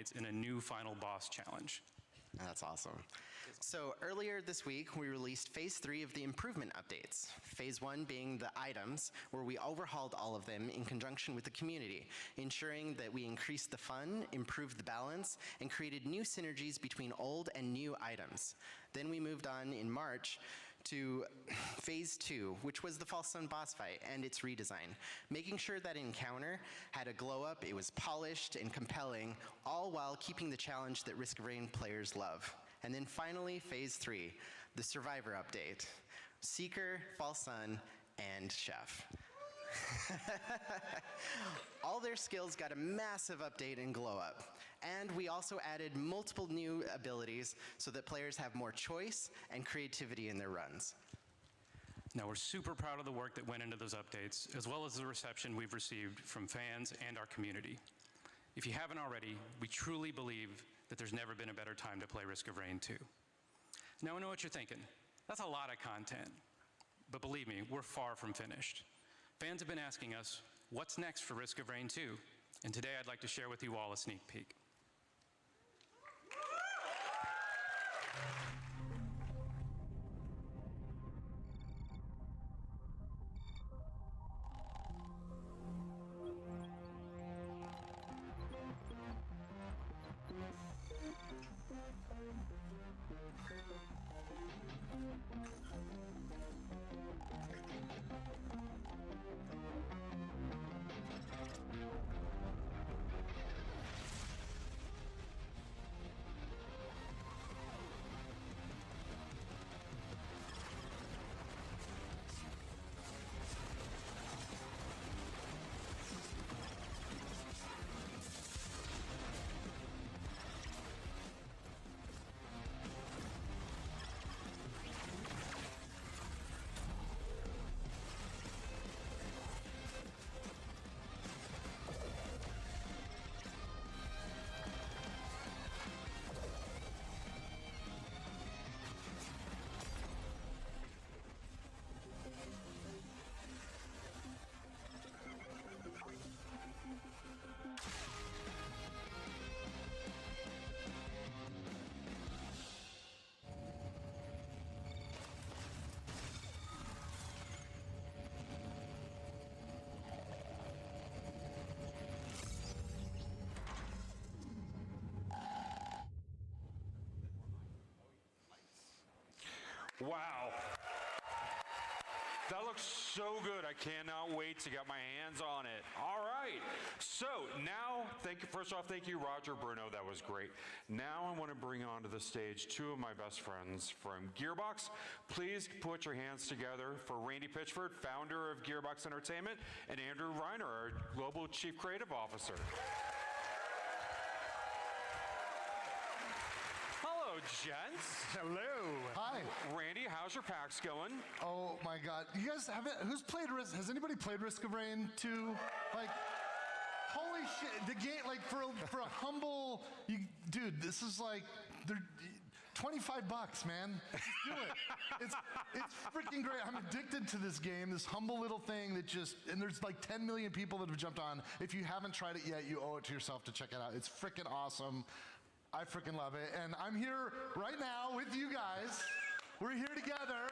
culminates in a new final boss challenge. That's awesome. So earlier this week, we released Phase 3 of the improvement updates. Phase 1 being the items, where we overhauled all of them in conjunction with the community, ensuring that we increased the fun, improved the balance, and created new synergies between old and new items. Then we moved on in March to Phase 2, which was the False Sun boss fight and its redesign, making sure that encounter had a glow up, it was polished and compelling, all while keeping the challenge that Risk of Rain players love. And then finally, Phase 3, the Survivor update. Seeker, False Sun, and Chef. All their skills got a massive update and glow up. And we also added multiple new abilities so that players have more choice and creativity in their runs. Now, we're super proud of the work that went into those updates, as well as the reception we've received from fans and our community. If you haven't already, we truly believe that there's never been a better time to play Risk of Rain 2. Now, I know what you're thinking. That's a lot of content. But believe me, we're far from finished. Fans have been asking us, what's next for Risk of Rain 2? And today I'd like to share with you all a sneak peek. Wow. That looks so good. I cannot wait to get my hands on it. All right. So now, first off, thank you, Roger, Bruno. That was great. Now I want to bring onto the stage two of my best friends from Gearbox. Please put your hands together for Randy Pitchford, founder of Gearbox Entertainment, and Andrew Reiner, our Global Chief Creative Officer. Hello, gents. Hello. Hi. Randy, how's your PAX going? Oh my God. You guys haven't, who's played Risk, has anybody played Risk of Rain 2? Like, holy shit, the game, like for a humble, dude, this is like, they're, $25, man. Just do it. It's freaking great. I'm addicted to this game, this humble little thing that just, and there's like 10 million people that have jumped on. If you haven't tried it yet, you owe it to yourself to check it out. It's freaking awesome. I freaking love it. And I'm here right now with you guys. We're here together.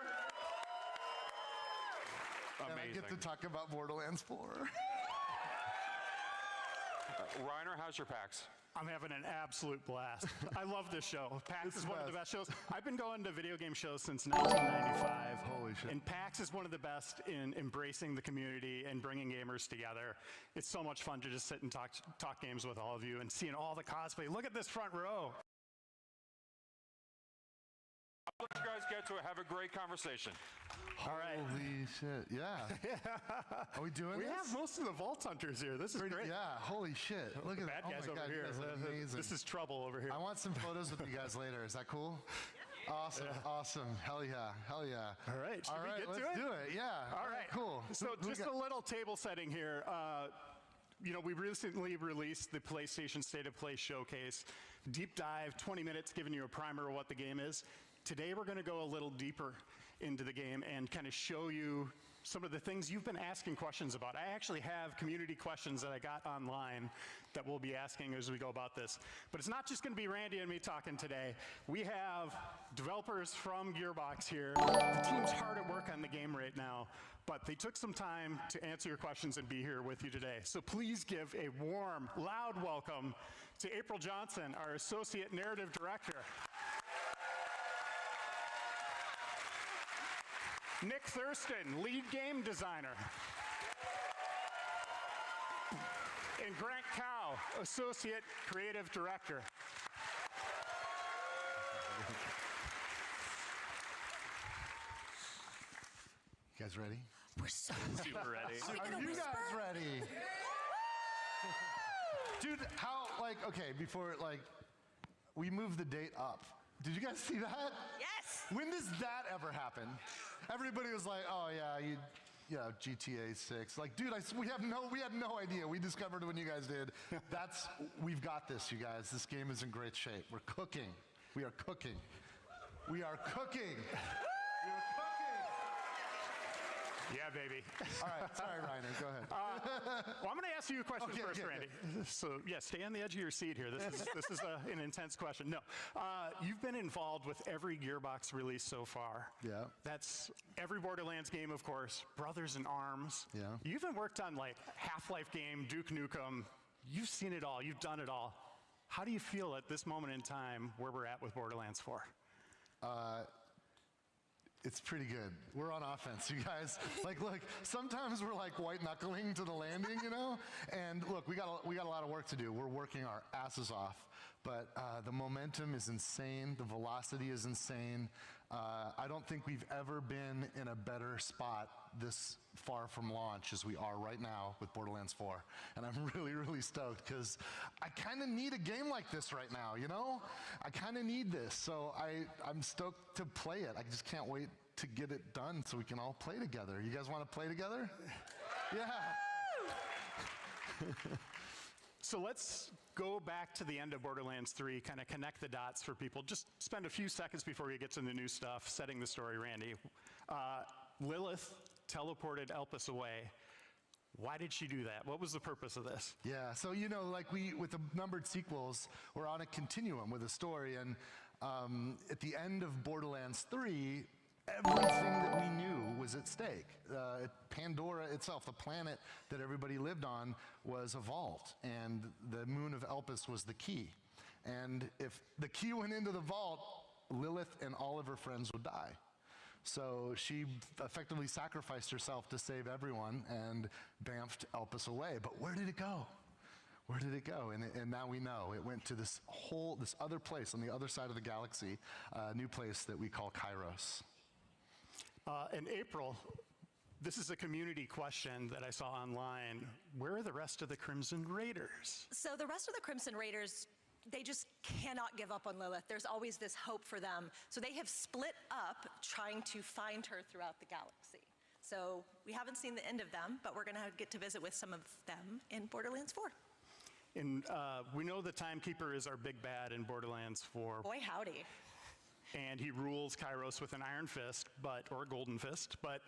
Amazing. And I get to talk about Borderlands 4. Reiner, how's your PAX? I'm having an absolute blast. I love this show. PAX is one of the best shows. I've been going to video game shows since 1995. Holy shit. And PAX is one of the best in embracing the community and bringing gamers together. It's so much fun to just sit and talk games with all of you and seeing all the cosplay. Look at this front row. I'll let you guys get to it. Have a great conversation. All right. Holy shit, yeah. Are we doing We this? have most of the Vault Hunters here. This is great. Yeah, holy shit. Look at Bad that. guys Oh my over God, here. you guys look amazing. This is trouble over here. I want some photos with you guys later. Is that cool? Awesome, awesome. Hell yeah, hell yeah. All right, should we get to let's it? do it, yeah. All right, cool. So just a little table setting here. You know, we recently released the PlayStation State of Play Showcase. Deep dive, 20 minutes, giving you a primer of what the game is. Today we're going to go a little deeper into the game and kind of show you some of the things you've been asking questions about. I actually have community questions that I got online that we'll be asking as we go about this. But it's not just going to be Randy and me talking today. We have developers from Gearbox here. The team's hard at work on the game right now, but they took some time to answer your questions and be here with you today. So please give a warm, loud welcome to April Johnson, our Associate Narrative Director. Nick Thurston, Lead Game Designer. And Grant Cow, Associate Creative Director. You guys ready? We're so Super ready. Are you guys ready? Dude, how, like, okay, before, like, we moved the date up. Did you guys see that? Yes. When does that ever happen? Everybody was like, oh yeah, GTA 6. Like, dude, we had no idea. We discovered it when you guys did. We've got this, you guys. This game is in great shape. We're cooking. We are cooking. We are cooking. We are cooking. Yeah, baby. All right, sorry, Reiner, go ahead. Well, I'm going to ask you a question first, okay, Randy. So, yeah, stay on the edge of your seat here. This is an intense question. No, you've been involved with every Gearbox release so far. Yeah. That's every Borderlands game, of course, Brothers in Arms. Yeah. You even worked on, like, Half-Life game, Duke Nukem. You've seen it all. You've done it all. How do you feel at this moment in time where we're at with Borderlands 4? It's pretty good. We're on offense, you guys. Like, look, sometimes we're like white knuckling to the landing, you know? And look, we got a lot of work to do. We're working our asses off. But the momentum is insane. The velocity is insane. I don't think we've ever been in a better spot this far from launch as we are right now with Borderlands 4. And I'm really, really stoked because I kind of need a game like this right now, you know? I kind of need this. So I'm stoked to play it. I just can't wait to get it done so we can all play together. You guys want to play together? Yeah. So let's go back to the end of Borderlands 3, kind of connect the dots for people. Just spend a few seconds before we get to the new stuff, setting the story, Randy. Lilith teleported Elpis away. Why did she do that? What was the purpose of this? Yeah, so you know, like with the numbered sequels, we're on a continuum with a story, and at the end of Borderlands 3, everything that we knew was at stake. Pandora itself, the planet that everybody lived on, was a vault, and the moon of Elpis was the key. And if the key went into the vault, Lilith and all of her friends would die. So she effectively sacrificed herself to save everyone and bamfed Elpis away. But where did it go? Where did it go? And now we know. It went to this other place on the other side of the galaxy, a new place that we call Kairos. In April, this is a community question that I saw online. Where are the rest of the Crimson Raiders? So the rest of the Crimson Raiders, they just cannot give up on Lilith. There's always this hope for them. So they have split up trying to find her throughout the galaxy. So we haven't seen the end of them, but we're going to get to visit with some of them in Borderlands 4. And we know the Timekeeper is our big bad in Borderlands 4. Boy, howdy. And he rules Kairos with an iron fist, or a golden fist, but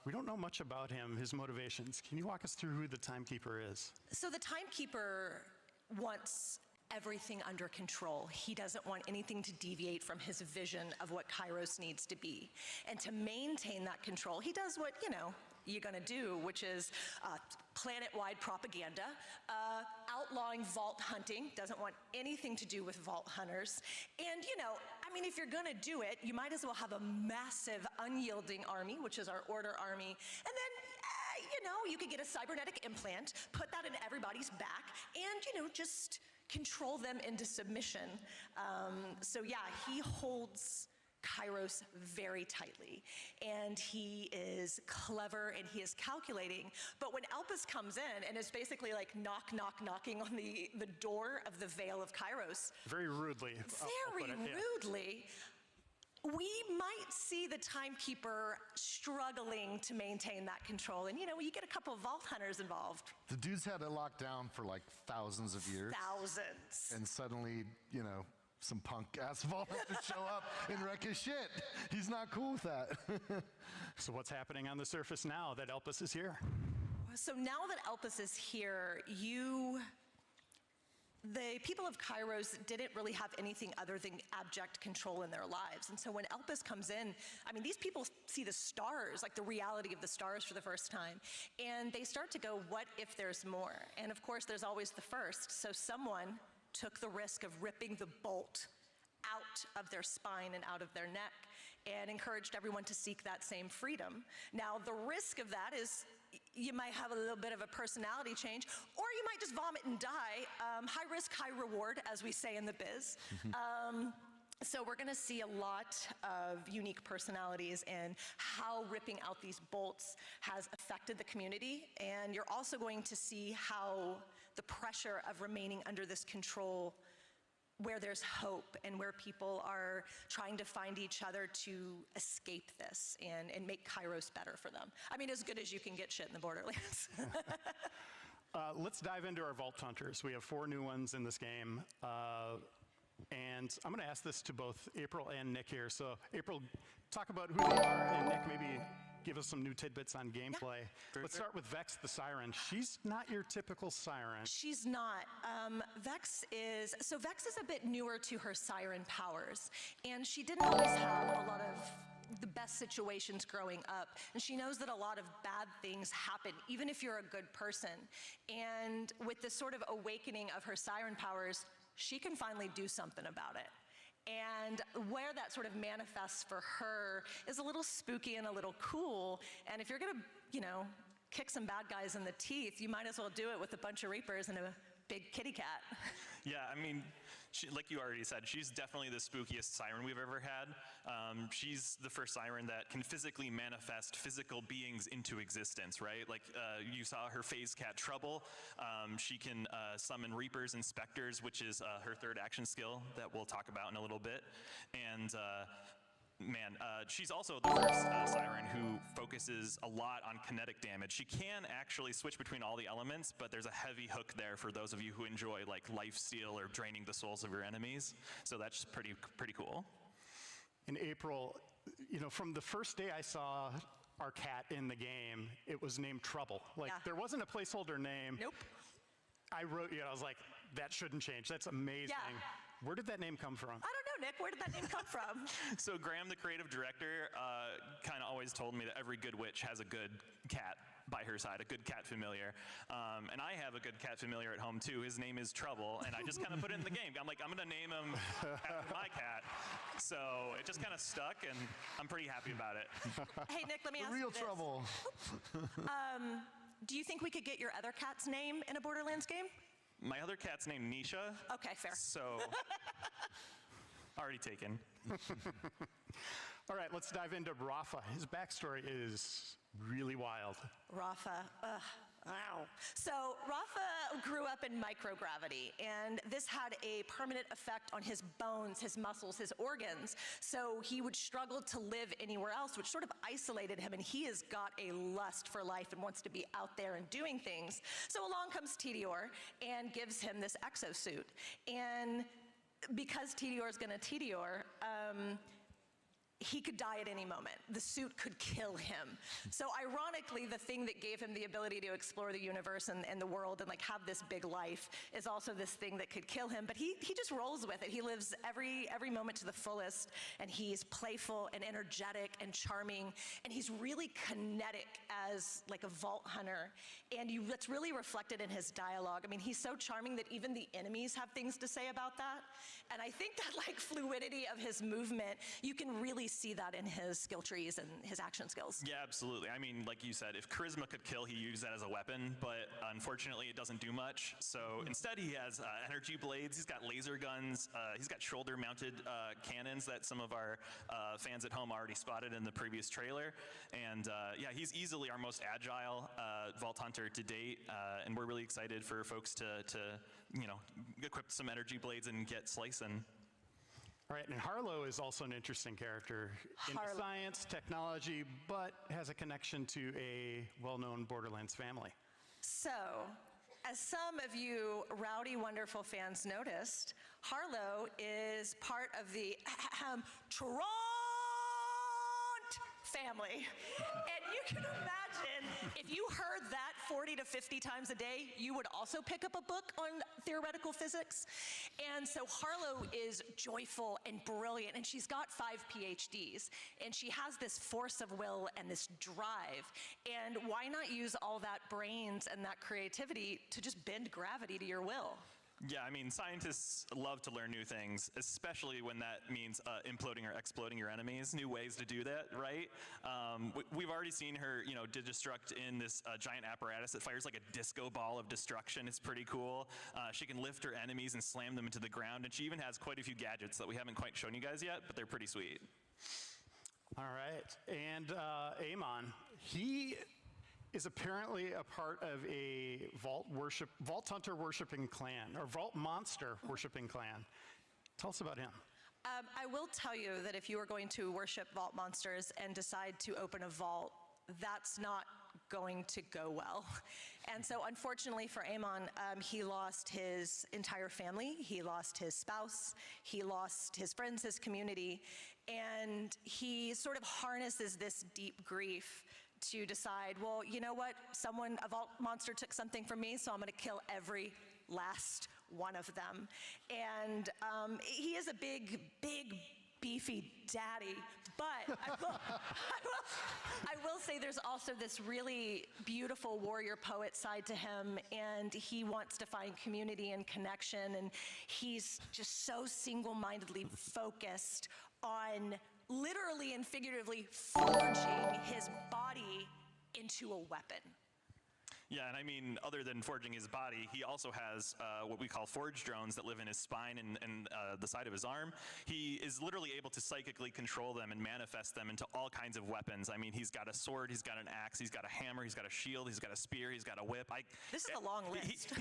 we don't know much about him, his motivations. Can you walk us through who the Timekeeper is? So the Timekeeper wants everything under control. He doesn't want anything to deviate from his vision of what Kairos needs to be. And to maintain that control, he does what, you know, you're gonna do, which is planet-wide propaganda, outlawing vault hunting, doesn't want anything to do with vault hunters. And, you know, I mean, if you're gonna do it, you might as well have a massive unyielding army, which is our Order army, and then, you know, you could get a cybernetic implant, put that in everybody's back, and, you know, just control them into submission. So yeah, he holds Kairos very tightly, and he is clever and he is calculating. But when Elpis comes in and is basically like knocking on the door of the Veil of Kairos, very rudely. Very rudely, we might see the Timekeeper struggling to maintain that control. And you know, you get a couple of vault hunters involved. The dude's had it locked down for like thousands of years. Thousands. And suddenly, you know, some punk ass Vault Hunter show up and wreck his shit. He's not cool with that. So what's happening on the surface now that Elpis is here? So now that Elpis is here, the people of Kairos didn't really have anything other than abject control in their lives. And so when Elpis comes in, I mean, these people see the stars, like the reality of the stars for the first time. And they start to go, what if there's more? And of course, there's always the first. So someone took the risk of ripping the bolt out of their spine and out of their neck and encouraged everyone to seek that same freedom. Now, the risk of that is you might have a little bit of a personality change, or you might just vomit and die. High risk, high reward, as we say in the biz. So we're gonna see a lot of unique personalities and how ripping out these bolts has affected the community. And you're also going to see how the pressure of remaining under this control, where there's hope and where people are trying to find each other to escape this and make Kairos better for them. I mean, as good as you can get shit in the Borderlands. Let's dive into our Vault Hunters. We have 4 new ones in this game. And I'm going to ask this to both April and Nick here. So April, talk about who they are, and Nick, maybe give us some new tidbits on gameplay. Yeah. Let's start with Vex the Siren. She's not your typical Siren. She's not. Vex is a bit newer to her Siren powers, and she didn't always have a lot of the best situations growing up, and she knows that a lot of bad things happen, even if you're a good person. And with this sort of awakening of her Siren powers, she can finally do something about it. And where that sort of manifests for her is a little spooky and a little cool. And if you're gonna, kick some bad guys in the teeth, you might as well do it with a bunch of Reapers and a big kitty cat. Yeah, I mean, like you already said, she's definitely the spookiest Siren we've ever had. She's the first Siren that can physically manifest physical beings into existence, right? Like you saw her phase cat Trouble. She can summon Reapers and Specters, which is her third action skill that we'll talk about in a little bit. And she's also the first Siren who focuses a lot on kinetic damage. She can actually switch between all the elements, but there's a heavy hook there for those of you who enjoy like lifesteal or draining the souls of your enemies. So that's pretty cool. In April, from the first day I saw our cat in the game, it was named Trouble. Like, there wasn't a placeholder name. Nope. I wrote, I was like, that shouldn't change. That's amazing. Yeah. Where did that name come from? I don't know, Nick. Where did that name come from? So Graham, the creative director, kind of always told me that every good witch has a good cat by her side, a good cat familiar. And I have a good cat familiar at home too. His name is Trouble, and I just kind of put it in the game. I'm like, I'm gonna name him after my cat. So it just kind of stuck, and I'm pretty happy about it. Hey, Nick, let me ask Real you this. Trouble. Do you think we could get your other cat's name in a Borderlands game? My other cat's named Nisha. Okay, fair. So, already taken. All right, let's dive into Rafa. His backstory is really wild. Rafa, wow. So Rafa grew up in microgravity, and this had a permanent effect on his bones, his muscles, his organs. So he would struggle to live anywhere else, which sort of isolated him, and he has got a lust for life and wants to be out there and doing things. So along comes Tediore and gives him this exosuit. And because Tediore is gonna Tediore, he could die at any moment. The suit could kill him. So ironically, the thing that gave him the ability to explore the universe and the world and like have this big life is also this thing that could kill him. But he just rolls with it. He lives every moment to the fullest, and he's playful and energetic and charming, and he's really kinetic as like a vault hunter. And that's really reflected in his dialogue. I mean, he's so charming that even the enemies have things to say about that. And I think that like fluidity of his movement, you can really see that in his skill trees and his action skills. Yeah, absolutely. I mean, like you said, if charisma could kill, he used that as a weapon, but unfortunately it doesn't do much. So instead he has energy blades, he's got laser guns, he's got shoulder mounted cannons that some of our fans at home already spotted in the previous trailer. And yeah, he's easily our most agile Vault Hunter to date, and we're really excited for folks to equip some energy blades and get slicing. All right, and Harlow is also an interesting character in science, technology, but has a connection to a well-known Borderlands family. So, As some of you rowdy, wonderful fans noticed, Harlow is part of the Toronto family. And you can imagine, if you heard that 40 to 50 times a day, you would also pick up a book on theoretical physics. And so Harlow is joyful and brilliant, and she's got 5 PhDs, and she has this force of will and this drive. And why not use all that brains and that creativity to just bend gravity to your will? Yeah, I mean, scientists love to learn new things, especially when that means imploding or exploding your enemies, new ways to do that, right? We've already seen her, destruct in this giant apparatus that fires like a disco ball of destruction. It's pretty cool. She can lift her enemies and slam them into the ground, and she even has quite a few gadgets that we haven't quite shown you guys yet, but they're pretty sweet. All right, and Amon, he is apparently a part of a vault hunter worshiping clan, or vault monster worshiping clan. Tell us about him. I will tell you that if you are going to worship vault monsters and decide to open a vault, that's not going to go well. And so unfortunately for Amon, he lost his entire family, he lost his spouse, he lost his friends, his community, and he sort of harnesses this deep grief to decide, well, you know what, a vault monster took something from me, so I'm gonna kill every last one of them. And he is a big, beefy daddy, but I will say there's also this really beautiful warrior poet side to him, and he wants to find community and connection, and he's just so single-mindedly focused on literally and figuratively forging his body into a weapon. Yeah, and I mean, other than forging his body, he also has what we call forge drones that live in his spine and the side of his arm. He is literally able to psychically control them and manifest them into all kinds of weapons. I mean, he's got a sword, he's got an axe, he's got a hammer, he's got a shield, he's got a spear, he's got a whip. This is a long list.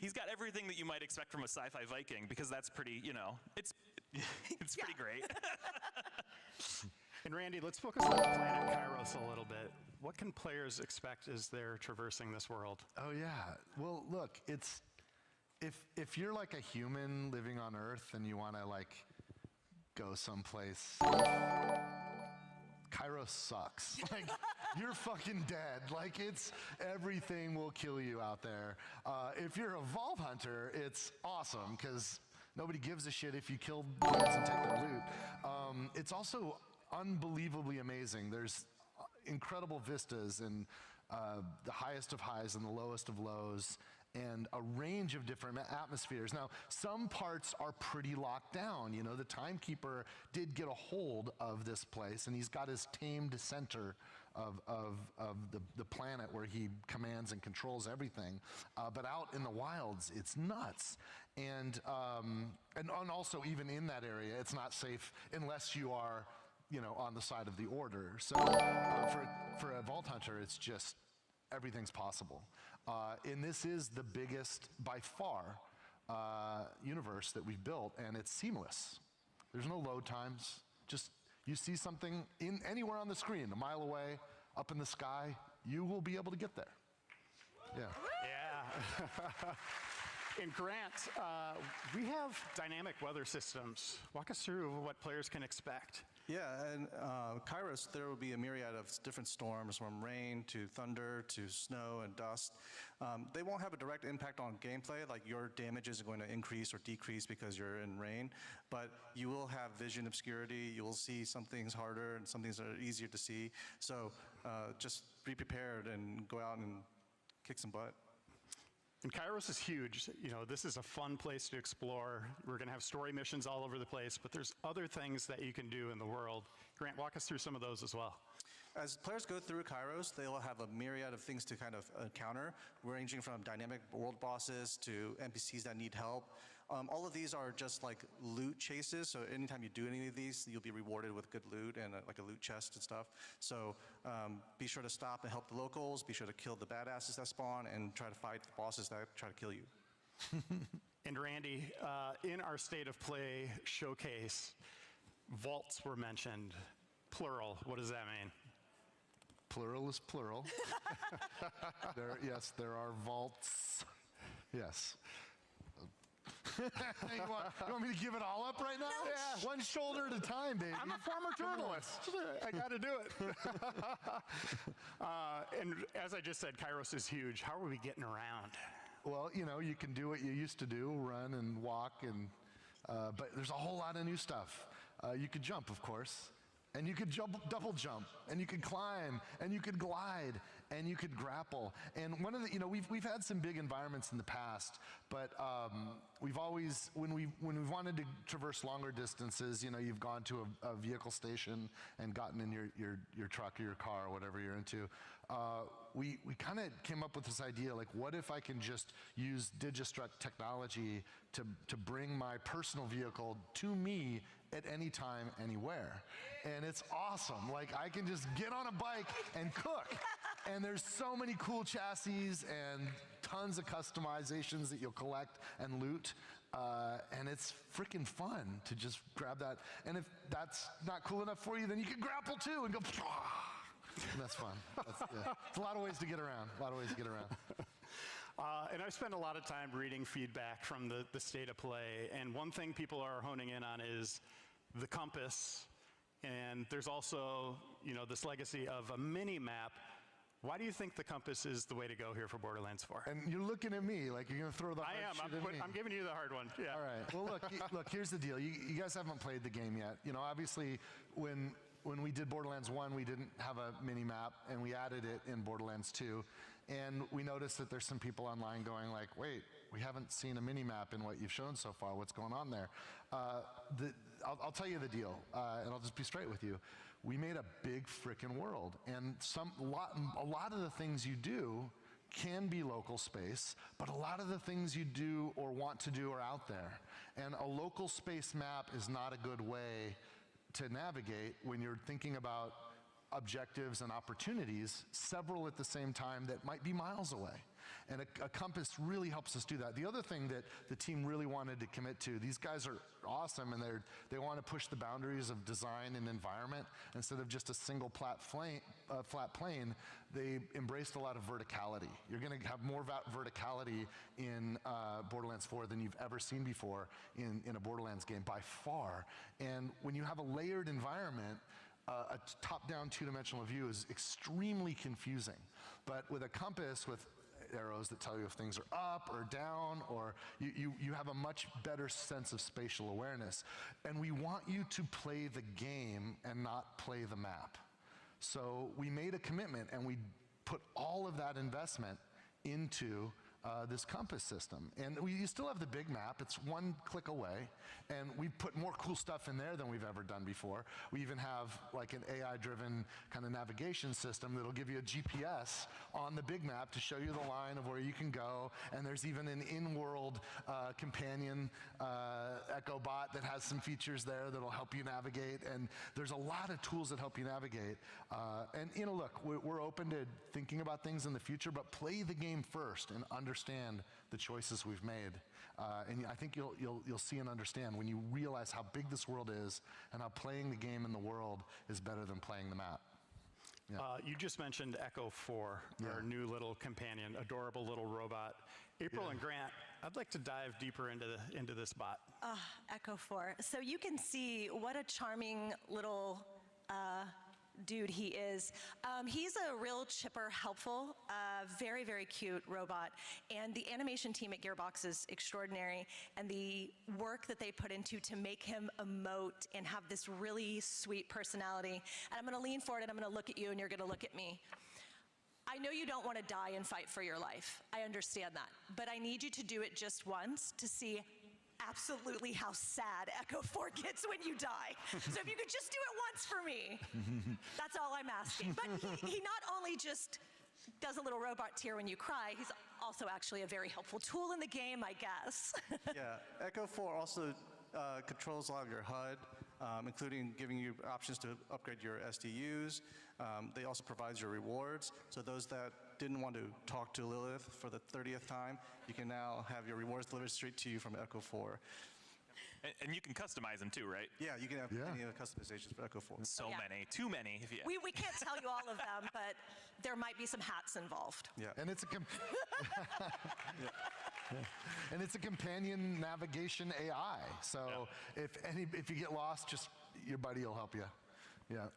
He's got everything that you might expect from a sci-fi Viking, because that's pretty, it's pretty great. And Randy, let's focus on the planet Kairos a little bit. What can players expect as they're traversing this world? Oh yeah. Well, look, it's if you're like a human living on Earth and you want to like go someplace, Kairos sucks. Like you're fucking dead. Like everything will kill you out there. If you're a vault hunter, it's awesome because nobody gives a shit if you kill dudes and take their loot. It's also unbelievably amazing. There's incredible vistas and the highest of highs and the lowest of lows, and a range of different atmospheres. Now, some parts are pretty locked down. The timekeeper did get a hold of this place, and he's got his tamed center of the planet where he commands and controls everything. But out in the wilds, it's nuts. And also, even in that area, it's not safe unless you are on the side of the order. So for a vault hunter, it's just everything's possible. And this is the biggest, by far, universe that we've built, and it's seamless. There's no load times. Just you see something anywhere on the screen, a mile away, up in the sky, you will be able to get there. Yeah. Yeah. And Grant, we have dynamic weather systems. Walk us through what players can expect. Yeah, and Kairos, there will be a myriad of different storms, from rain to thunder to snow and dust. They won't have a direct impact on gameplay, like your damage is going to increase or decrease because you're in rain, but you will have vision obscurity, you will see some things harder and some things that are easier to see. So just be prepared and go out and kick some butt. And Kairos is huge. This is a fun place to explore. We're going to have story missions all over the place, but there's other things that you can do in the world. Grant, walk us through some of those as well. As players go through Kairos, they will have a myriad of things to kind of encounter, ranging from dynamic world bosses to NPCs that need help. All of these are just like loot chases, so anytime you do any of these, you'll be rewarded with good loot and like a loot chest and stuff. So be sure to stop and help the locals, be sure to kill the badasses that spawn, and try to fight the bosses that try to kill you. And Randy, in our State of Play showcase, vaults were mentioned, plural. What does that mean? Plural is plural. Yes, there are vaults. Yes. you want me to give it all up right now? No. Yeah. One shoulder at a time, baby. I'm a former journalist. I got to do it. And as I just said, Kairos is huge. How are we getting around? Well, you can do what you used to do, run and walk, but there's a whole lot of new stuff. You could jump, of course, and you could double jump, and you could climb, and you could glide, and you could grapple. And one of the, we've had some big environments in the past, but we've always, when we've wanted to traverse longer distances, you've gone to a vehicle station and gotten in your truck or your car or whatever you're into. We kind of came up with this idea, like, what if I can just use Digistruct technology to bring my personal vehicle to me at any time, anywhere. And it's awesome. Like, I can just get on a bike and cook. And there's so many cool chassis and tons of customizations that you'll collect and loot. And it's freaking fun to just grab that. And if that's not cool enough for you, then you can grapple too and go, and that's fun. It's a lot of ways to get around. And I've spent a lot of time reading feedback from the state of play, and one thing people are honing in on is the compass, and there's also, this legacy of a mini-map. Why do you think the compass is the way to go here for Borderlands 4? And you're looking at me like you're going to throw the hard shit at me. I'm giving you the hard one. Yeah. All right. Well, look, here's the deal. You guys haven't played the game yet. Obviously, when we did Borderlands 1, we didn't have a mini-map, and we added it in Borderlands 2. And we noticed that there's some people online going like, wait, we haven't seen a mini-map in what you've shown so far. What's going on there? I'll tell you the deal, and I'll just be straight with you. We made a big frickin' world, and a lot of the things you do can be local space, but a lot of the things you do or want to do are out there. And a local space map is not a good way to navigate when you're thinking about objectives and opportunities, several at the same time that might be miles away. And a compass really helps us do that. The other thing that the team really wanted to commit to, these guys are awesome, and they want to push the boundaries of design and environment. Instead of just a single flat plane, they embraced a lot of verticality. You're going to have more verticality in Borderlands 4 than you've ever seen before in a Borderlands game, by far. And when you have a layered environment, a top-down two-dimensional view is extremely confusing. But with a compass with arrows that tell you if things are up or down, or you have a much better sense of spatial awareness. And we want you to play the game and not play the map. So we made a commitment, and we put all of that investment into this compass system. And you still have the big map. It's one click away. And we've put more cool stuff in there than we've ever done before. We even have like an AI-driven kind of navigation system that'll give you a GPS on the big map to show you the line of where you can go. And there's even an in-world companion Echo bot that has some features there that'll help you navigate. And there's a lot of tools that help you navigate. And look, we're open to thinking about things in the future, but play the game first and understand the choices we've made. And I think you'll see and understand when you realize how big this world is and how playing the game in the world is better than playing the map. Yeah. You just mentioned Echo 4, our new little companion, adorable little robot. April and Grant, I'd like to dive deeper into this bot. Echo 4. So you can see what a charming little dude he is. He's a real chipper, helpful, very, very cute robot. And the animation team at Gearbox is extraordinary. And the work that they put into to make him emote and have this really sweet personality. And I'm going to lean forward and I'm going to look at you and you're going to look at me. I know you don't want to die and fight for your life. I understand that. But I need you to do it just once to see absolutely how sad Echo 4 gets when you die. So if you could just do it once for me, that's all I'm asking. But he not only just does a little robot tear when you cry, he's also actually a very helpful tool in the game, I guess. Yeah, Echo 4 also controls a lot of your HUD, including giving you options to upgrade your SDUs. They also provide your rewards. So those that didn't want to talk to Lilith for the 30th time, you can now have your rewards delivered straight to you from Echo 4. And you can customize them too, right? Yeah, you can have any customizations for Echo 4. So many, too many. If you we can't tell you all of them, but there might be some hats involved. Yeah, and it's a And it's a companion navigation AI. So if you get lost, just your buddy will help you. Yeah.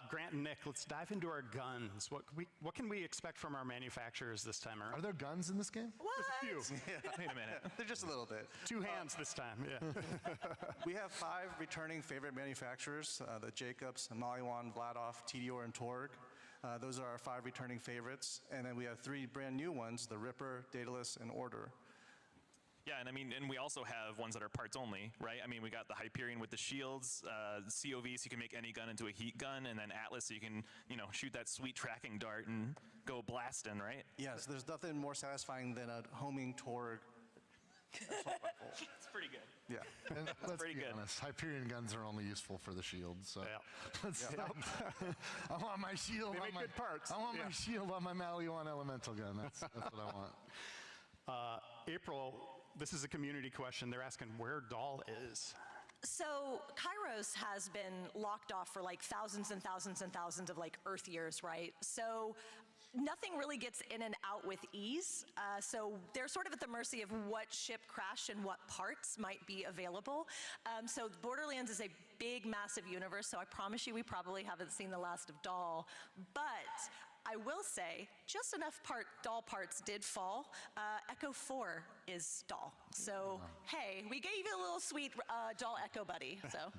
Grant and Nick, let's dive into our guns. What can we expect from our manufacturers this time around? Are there guns in this game? Just a few. Wait a minute. They're just a little bit. 2 hands this time, yeah. We have 5 returning favorite manufacturers, the Jacobs, Maliwan, Vladoff, TDR, and Torg. Those are our 5 returning favorites. And then we have 3 brand new ones, the Ripper, Daedalus, and Order. Yeah, and I mean, and we also have ones that are parts only, right? I mean, we got the Hyperion with the shields, COV, so you can make any gun into a heat gun, and then Atlas, so you can, shoot that sweet tracking dart and go blasting, right? Yes, there's nothing more satisfying than a homing Torg assault rifle. It's pretty good. Yeah. And let's pretty be good. honest, Hyperion guns are only useful for the shield. So Yeah. I want my shield. They on make my, good parts. I want my Yeah. shield on my Maliwan elemental gun. That's what I want. April, this is a community question. They're asking where Doll is. So Kairos has been locked off for like thousands and thousands and thousands of like Earth years, right? So nothing really gets in and out with ease. So they're sort of at the mercy of what ship crashed and what parts might be available. So Borderlands is a big, massive universe, so I promise you we probably haven't seen the last of Doll. But I will say, just enough Doll parts did fall. Echo 4 is Doll. So, hey, we gave you a little sweet Doll Echo buddy, so.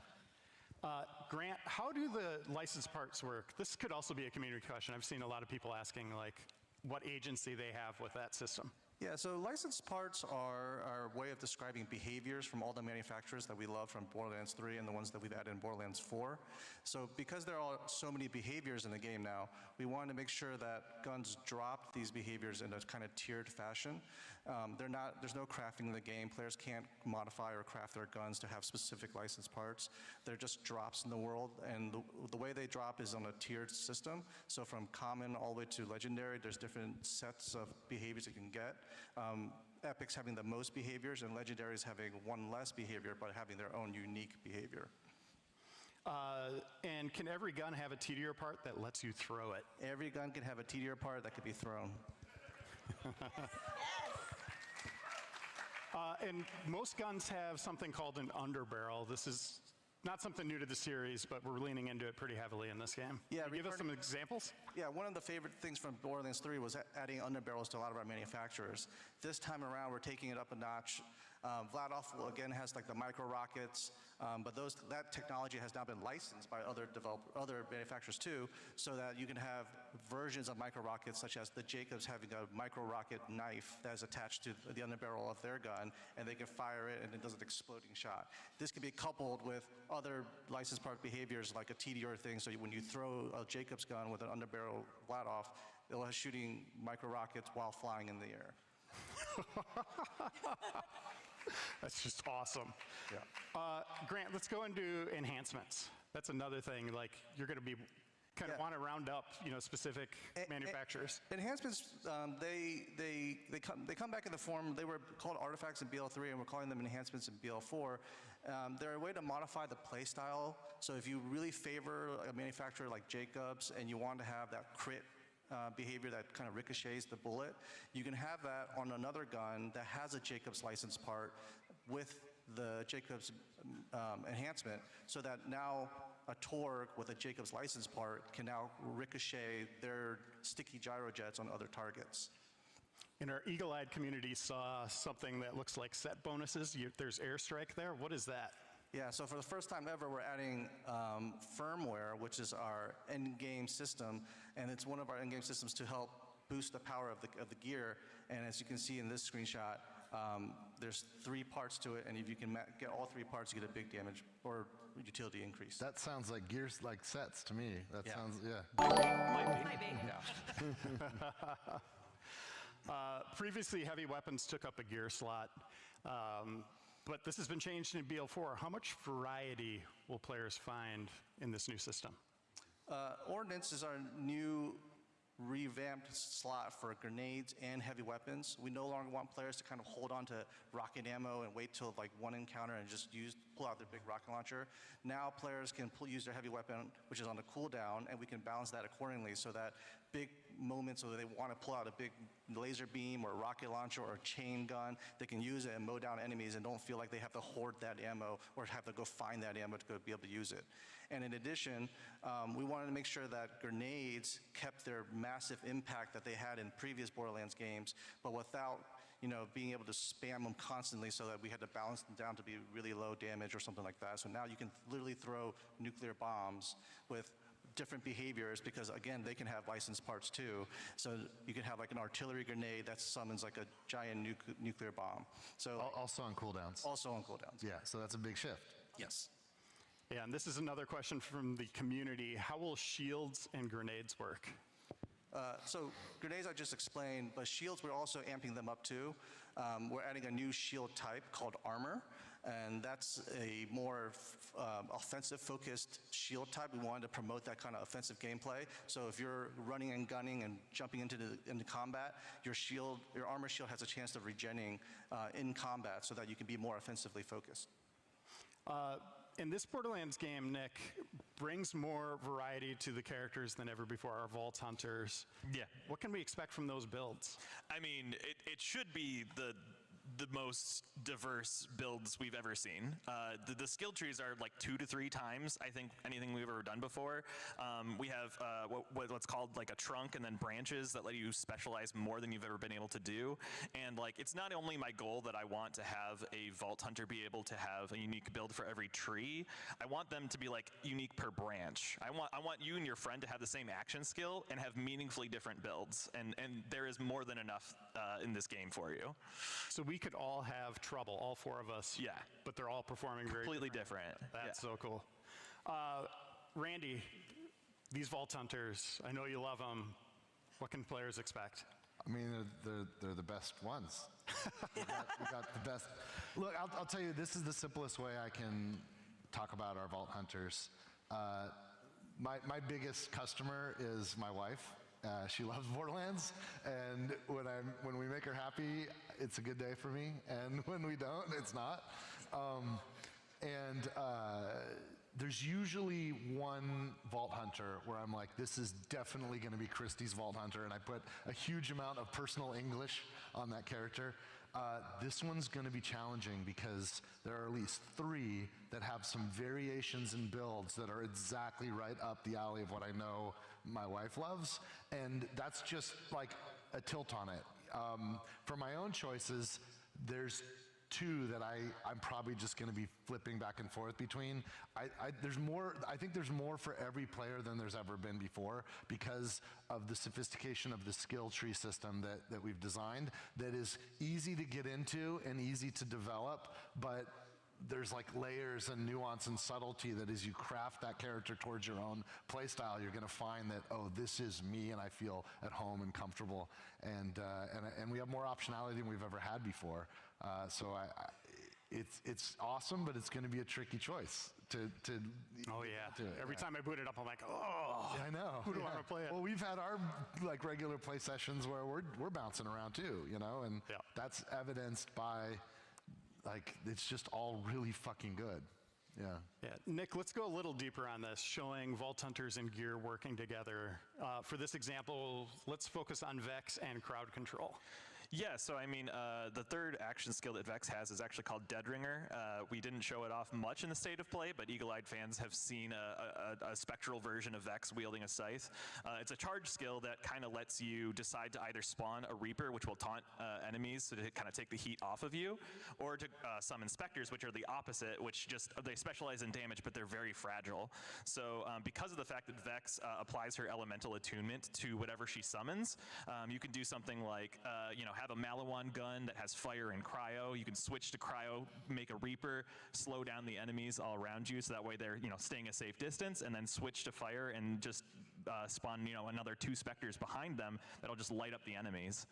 Grant, how do the license parts work? This could also be a community question. I've seen a lot of people asking, like, what agency they have with that system. Yeah, so licensed parts are our way of describing behaviors from all the manufacturers that we love from Borderlands 3 and the ones that we've added in Borderlands 4. So because there are so many behaviors in the game now, we wanted to make sure that guns drop these behaviors in a kind of tiered fashion. There's no crafting in the game. Players can't modify or craft their guns to have specific licensed parts. They're just drops in the world, and the way they drop is on a tiered system. So from common all the way to legendary, there's different sets of behaviors you can get. Epics having the most behaviors, and legendaries having one less behavior, but having their own unique behavior. And can every gun have a TDR part that lets you throw it? Every gun can have a TDR part that could be thrown. And most guns have something called an underbarrel. This is not something new to the series, but we're leaning into it pretty heavily in this game. Yeah, Can you give us some examples? Yeah, one of the favorite things from Borderlands 3 was adding underbarrels to a lot of our manufacturers. This time around, we're taking it up a notch. Vladoff, again, has like the micro rockets, but that technology has now been licensed by other manufacturers too, so that you can have versions of micro rockets, such as the Jacobs having a micro rocket knife that is attached to the underbarrel of their gun, and they can fire it and it does an exploding shot. This can be coupled with other licensed part behaviors like a TDR thing, so when you throw a Jacobs gun with an underbarrel Vladoff, it'll have shooting micro rockets while flying in the air. That's just awesome. Yeah. Grant, let's go into enhancements. That's another thing, like you're going to be kind of want to round up, specific manufacturers. Enhancements, they come back in the form, they were called artifacts in BL3 and we're calling them enhancements in BL4. They're a way to modify the play style. So if you really favor a manufacturer like Jacobs and you want to have that crit behavior that kind of ricochets the bullet, you can have that on another gun that has a Jacobs license part with the Jacobs enhancement, so that now a Torg with a Jacobs license part can now ricochet their sticky gyrojets on other targets. And our eagle-eyed community saw something that looks like set bonuses. There's airstrike there. What is that? Yeah, so for the first time ever, we're adding firmware, which is our end-game system, and it's one of our end-game systems to help boost the power of the gear. And as you can see in this screenshot, there's 3 parts to it, and if you can get all 3 parts, you get a big damage or utility increase. That sounds like gears, like sets to me. That sounds, Might be. Previously, heavy weapons took up a gear slot, but this has been changed in BL4. How much variety will players find in this new system? Ordnance is our new revamped slot for grenades and heavy weapons. We no longer want players to kind of hold on to rocket ammo and wait till like one encounter and just pull out their big rocket launcher. Now players can use their heavy weapon, which is on the cooldown, and we can balance that accordingly so that big moments where they want to pull out a big laser beam or rocket launcher or chain gun, they can use it and mow down enemies and don't feel like they have to hoard that ammo or have to go find that ammo to go be able to use it. And in addition, we wanted to make sure that grenades kept their massive impact that they had in previous Borderlands games, but without being able to spam them constantly, so that we had to balance them down to be really low damage or something like that. So now you can literally throw nuclear bombs with different behaviors, because again, they can have licensed parts too. So you can have like an artillery grenade that summons like a giant nuclear bomb. So Also on cooldowns. also on cooldowns. Yeah, so that's a big shift. Yes. Yeah, and this is another question from the community. How will shields and grenades work? So grenades I just explained, but shields we're also amping them up too. We're adding a new shield type called armor, and that's a more offensive-focused shield type. We wanted to promote that kind of offensive gameplay. So if you're running and gunning and jumping into combat, your armor shield has a chance of regenerating in combat, so that you can be more offensively focused. In this Borderlands game, Nick, brings more variety to the characters than ever before, our Vault Hunters. Yeah. What can we expect from those builds? I mean, it should be the most diverse builds we've ever seen. The skill trees are like 2 to 3 times, I think, anything we've ever done before. We have what's called like a trunk and then branches that let you specialize more than you've ever been able to do. And like, it's not only my goal that I want to have a Vault Hunter be able to have a unique build for every tree. I want them to be like unique per branch. I want you and your friend to have the same action skill and have meaningfully different builds. And there is more than enough in this game for you. So we could all have trouble, all 4 of us. Yeah. But they're all performing very Completely different. That's so cool. Randy, these Vault Hunters, I know you love them. What can players expect? I mean, they're the best ones. we got the best. Look, I'll tell you, this is the simplest way I can talk about our Vault Hunters. My biggest customer is my wife. She loves Borderlands, and when we make her happy, it's a good day for me, and when we don't, it's not. There's usually one Vault Hunter where I'm like, this is definitely going to be Christie's Vault Hunter, and I put a huge amount of personal English on that character. This one's going to be challenging because there are at least 3 that have some variations in builds that are exactly right up the alley of what I know my wife loves, and that's just like a tilt on it. For my own choices, there's 2 that I'm probably just going to be flipping back and forth between. I think there's more for every player than there's ever been before, because of the sophistication of the skill tree system that we've designed, that is easy to get into and easy to develop, but there's like layers and nuance and subtlety that as you craft that character towards your own play style, you're going to find that, oh, this is me, and I feel at home and comfortable, and we have more optionality than we've ever had before. So it's awesome, but it's going to be a tricky choice to Oh yeah. Every time I boot it up, I'm like, oh. I know. Who do I want to play it? Well, we've had our like regular play sessions where we're bouncing around too, and that's evidenced by like it's just all really fucking good. Yeah. Nick, let's go a little deeper on this, showing Vault Hunters and gear working together. For this example, let's focus on Vex and crowd control. Yeah, so I mean, the third action skill that Vex has is actually called Deadringer. We didn't show it off much in the state of play, but eagle-eyed fans have seen a spectral version of Vex wielding a scythe. It's a charge skill that kind of lets you decide to either spawn a Reaper, which will taunt enemies so to kind of take the heat off of you, or to summon Specters, which are the opposite, which they specialize in damage, but they're very fragile. So because of the fact that Vex applies her elemental attunement to whatever she summons, you can do something like, have a Malawan gun that has fire and cryo. You can switch to cryo, make a Reaper, slow down the enemies all around you, so that way they're staying a safe distance, and then switch to fire and just spawn another 2 Specters behind them that'll just light up the enemies.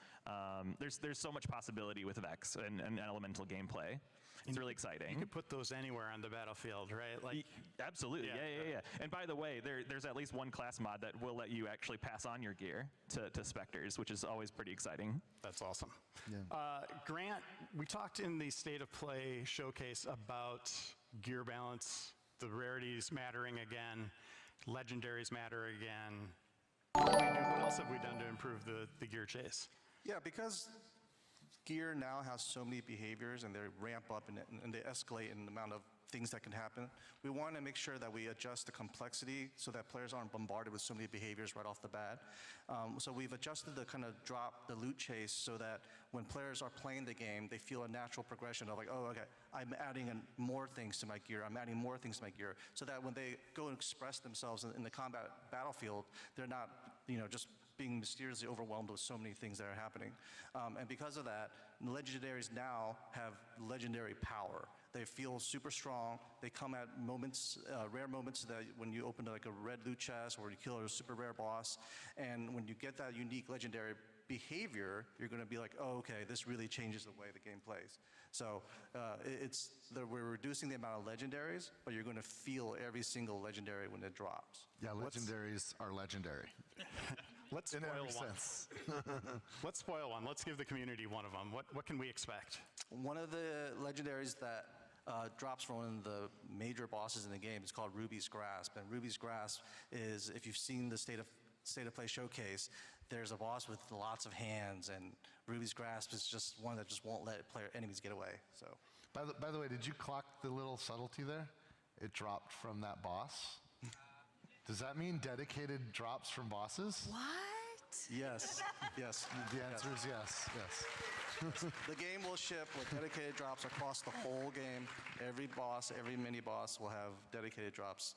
There's so much possibility with Vex and elemental gameplay. It's really exciting. You could put those anywhere on the battlefield, right? Like, absolutely, yeah. And by the way, there's at least one class mod that will let you actually pass on your gear to Specters, which is always pretty exciting. That's awesome. Grant, we talked in the State of Play showcase about gear balance, the rarities mattering again, legendaries matter again. What else have we done to improve the gear chase? Yeah, because gear now has so many behaviors and they ramp up and they escalate in the amount of things that can happen. We want to make sure that we adjust the complexity so that players aren't bombarded with so many behaviors right off the bat. So we've adjusted the kind of the loot chase so that when players are playing the game, they feel a natural progression of like, oh, okay, I'm adding in more things to my gear, I'm adding more things to my gear, so that when they go and express themselves in the combat battlefield, they're not, just being mysteriously overwhelmed with so many things that are happening. And because of that, legendaries now have legendary power. They feel super strong. They come at moments, rare moments that when you open like a red loot chest or you kill a super rare boss, and when you get that unique legendary behavior, you're going to be like, oh, okay, this really changes the way the game plays. So we're reducing the amount of legendaries, but you're going to feel every single legendary when it drops. Yeah, legendaries are legendary. Let's In spoil every one. sense. Let's spoil one. Let's give the community one of them. What can we expect? One of the legendaries that drops from one of the major bosses in the game is called Ruby's Grasp. And Ruby's Grasp is, if you've seen the State of Play showcase, there's a boss with lots of hands, and Ruby's Grasp is just one that just won't let enemies get away. So, By the way, did you clock the little subtlety there? It dropped from that boss. Does that mean dedicated drops from bosses? What? yes, yes. The answer is yes, yes. The game will ship with dedicated drops across the whole game. Every boss, every mini boss will have dedicated drops.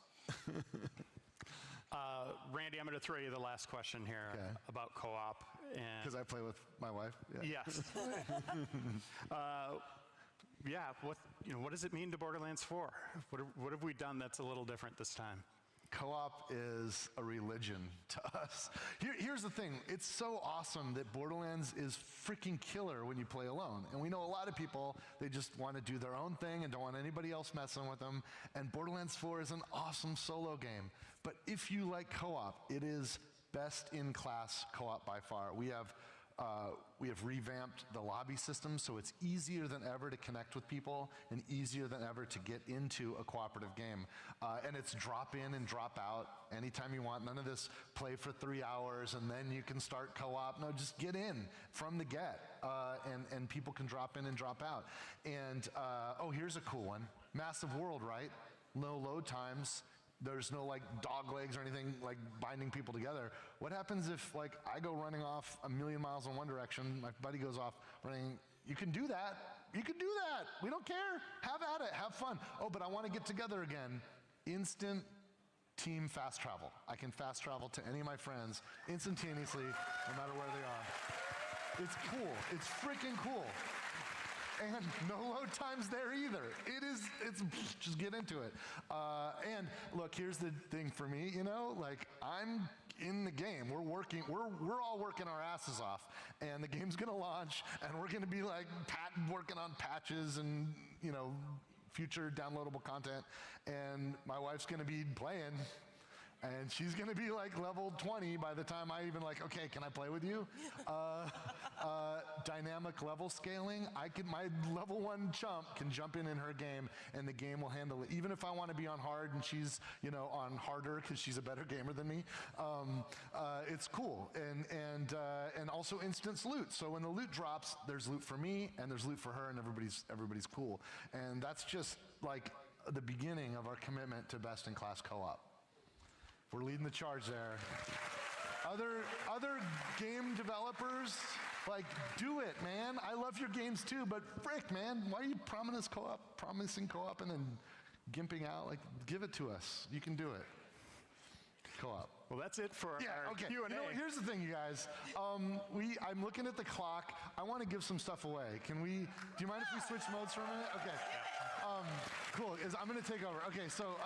Randy, I'm going to throw you the last question here about co-op. Because I play with my wife? Yeah. Yes. What does it mean to Borderlands 4? What have we done that's a little different this time? Co-op is a religion to us. Here's the thing. It's so awesome that Borderlands is freaking killer when you play alone. And we know a lot of people, they just want to do their own thing and don't want anybody else messing with them. And Borderlands 4 is an awesome solo game. But if you like co-op, it is best in class co-op by far. We have revamped the lobby system so it's easier than ever to connect with people and easier than ever to get into a cooperative game. And it's drop in and drop out anytime you want. None of this play for 3 hours and then you can start co-op. No, just get in from the get, and people can drop in and drop out. And here's a cool one. Massive world, right? No load times. There's no like dog legs or anything like binding people together. What happens if like I go running off a million miles in one direction, my buddy goes off running? You can do that. You can do that. We don't care. Have at it. Have fun. Oh, but I want to get together again. Instant team fast travel. I can fast travel to any of my friends instantaneously, no matter where they are. It's cool. It's freaking cool. And no load times there either. It's just get into it. And look, here's the thing for me, like I'm in the game. We're all working our asses off, and the game's gonna launch, and we're gonna be like working on patches and future downloadable content, and my wife's gonna be playing. And she's going to be like level 20 by the time I even like, okay, can I play with you? Dynamic level scaling. My level 1 chump can jump in her game and the game will handle it. Even if I want to be on hard and she's, on harder because she's a better gamer than me, it's cool. And also instant loot. So when the loot drops, there's loot for me and there's loot for her and everybody's cool. And that's just like the beginning of our commitment to best in class co-op. We're leading the charge there. Other game developers, like, do it, man. I love your games too, but frick, man, why are you promising co-op and then gimping out? Like, give it to us. You can do it. Co-op. Well, that's it for our okay. Q&A. Here's the thing, you guys. I'm looking at the clock. I want to give some stuff away. Do you mind if we switch modes for a minute? Okay. Cool. I'm going to take over. Okay, so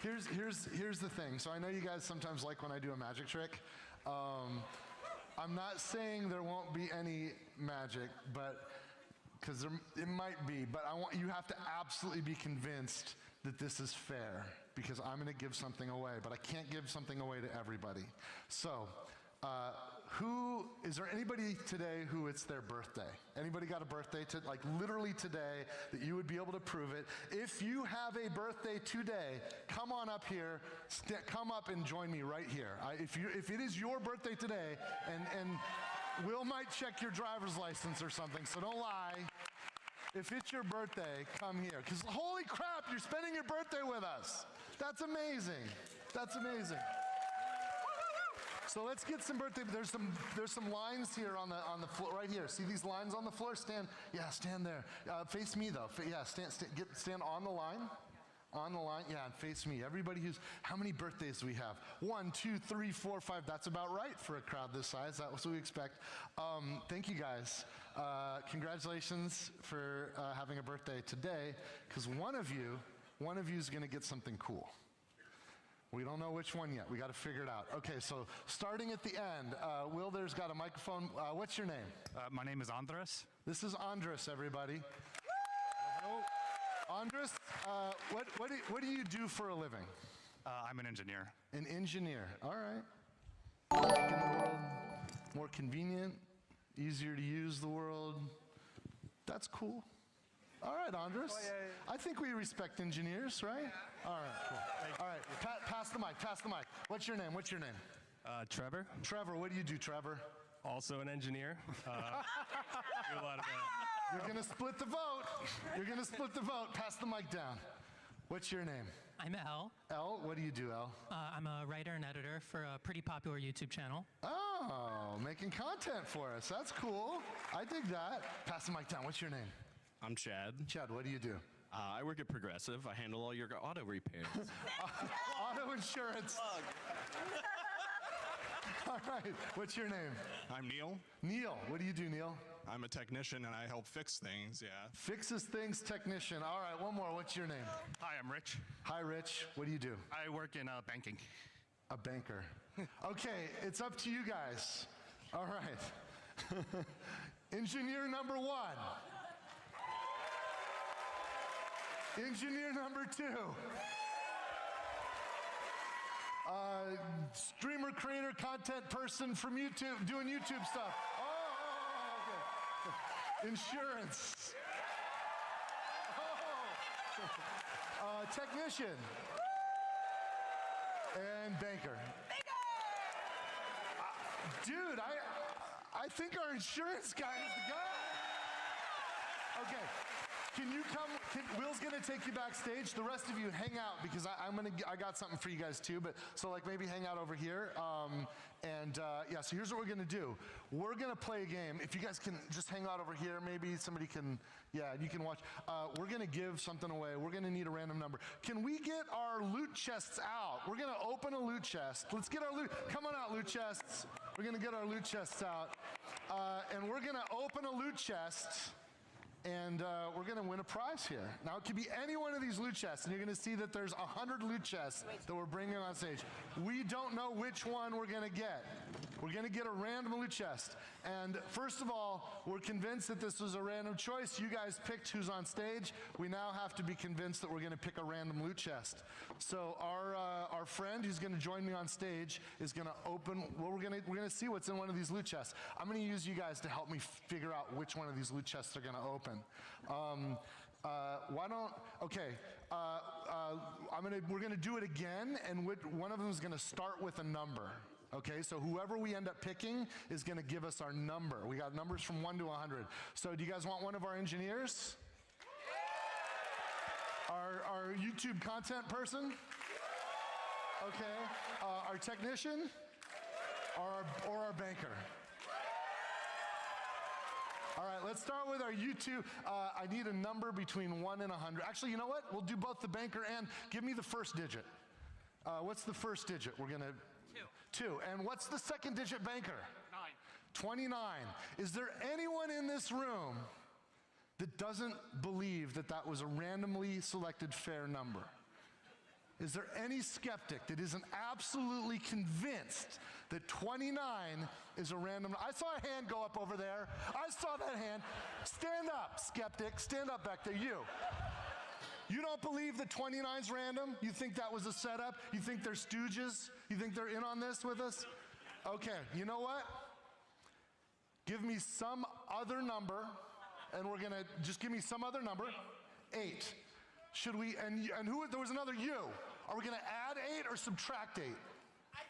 here's the thing. So I know you guys sometimes like when I do a magic trick. I'm not saying there won't be any magic, but because it might be. But you have to absolutely be convinced that this is fair, because I'm going to give something away, but I can't give something away to everybody. So, Is there anybody today who it's their birthday? Anybody got a birthday, like literally today, that you would be able to prove it? If you have a birthday today, come on up here, come up and join me right here. If it is your birthday today, and Will might check your driver's license or something, so don't lie. If it's your birthday, come here. Because holy crap, you're spending your birthday with us. That's amazing. That's amazing. So let's get some birthday. There's some lines here on the floor right here. See these lines on the floor? Stand there. Face me though. Stand on the line. On the line, yeah, and face me. Everybody how many birthdays do we have? 1, 2, 3, 4, 5. That's about right for a crowd this size. That's what we expect. Thank you guys. Congratulations for having a birthday today, because one of you is going to get something cool. We don't know which one yet. We got to figure it out. Okay, so starting at the end, Will there's got a microphone. What's your name? My name is Andres. This is Andres, everybody. Andres, what do you do for a living? I'm an engineer. An engineer, all right. Making the world more convenient, easier to use the world. That's cool. All right, Andres. I think we respect engineers, right? All right, cool. All right, pass the mic. What's your name? Trevor. Trevor, what do you do, Trevor? Also an engineer. Do a lot of You're going to split the vote. Pass the mic down. What's your name? I'm El. El, what do you do, El? I'm a writer and editor for a pretty popular YouTube channel. Oh, making content for us. That's cool. I dig that. Pass the mic down. What's your name? I'm Chad. Chad, what do you do? I work at Progressive. I handle all your auto repairs. Auto insurance. All right, what's your name? I'm Neil. Neil, what do you do, Neil? I'm a technician and I help fix things, yeah. Fixes things technician. All right, one more. What's your name? Hi, I'm Rich. Hi, Rich. What do you do? I work in banking. A banker. Okay, it's up to you guys. All right. Engineer number 1. Engineer number 2. Streamer, creator, content person from YouTube, doing YouTube stuff. Okay. Insurance. Technician. And banker. Dude, I think our insurance guy is the guy. Okay. Can you come? Will's gonna take you backstage. The rest of you hang out because I got something for you guys too. But so like maybe hang out over here. Yeah. So here's what we're gonna do. We're gonna play a game. If you guys can just hang out over here, maybe somebody can. Yeah, you can watch. We're gonna give something away. We're gonna need a random number. Can we get our loot chests out? We're gonna open a loot chest. Let's get our loot. Come on out, loot chests. We're gonna get our loot chests out, and we're gonna open a loot chest. And we're going to win a prize here. Now, it could be any one of these loot chests, and you're going to see that there's 100 loot chests that we're bringing on stage. We don't know which one we're going to get. We're going to get a random loot chest. And first of all, we're convinced that this was a random choice. You guys picked who's on stage. We now have to be convinced that we're going to pick a random loot chest. So our friend who's going to join me on stage is going to open, well, we're going to see what's in one of these loot chests. I'm going to use you guys to help me figure out which one of these loot chests are going to open. We're gonna do it again, and one of them is gonna start with a number. Okay, so whoever we end up picking is gonna give us our number. We got numbers from 1 to 100. So do you guys want one of our engineers? Our YouTube content person? Okay, our technician? Or our banker? All right, let's start with our YouTube. I need a number between 1 and 100. Actually, you know what? We'll do both the banker and give me the first digit. What's the first digit? We're going to... 2. And what's the second digit banker? 9. 29. Is there anyone in this room that doesn't believe that that was a randomly selected fair number? Is there any skeptic that isn't absolutely convinced that 29 is a random? I saw a hand go up over there. I saw that hand. Stand up, skeptic. Stand up back there. You don't believe that 29 is random? You think that was a setup? You think they're stooges? You think they're in on this with us? Okay, you know what? Give me some other number, and we're gonna, just give me some other number. 8. Should we, and who, there was another you. Are we gonna add 8 or subtract 8? I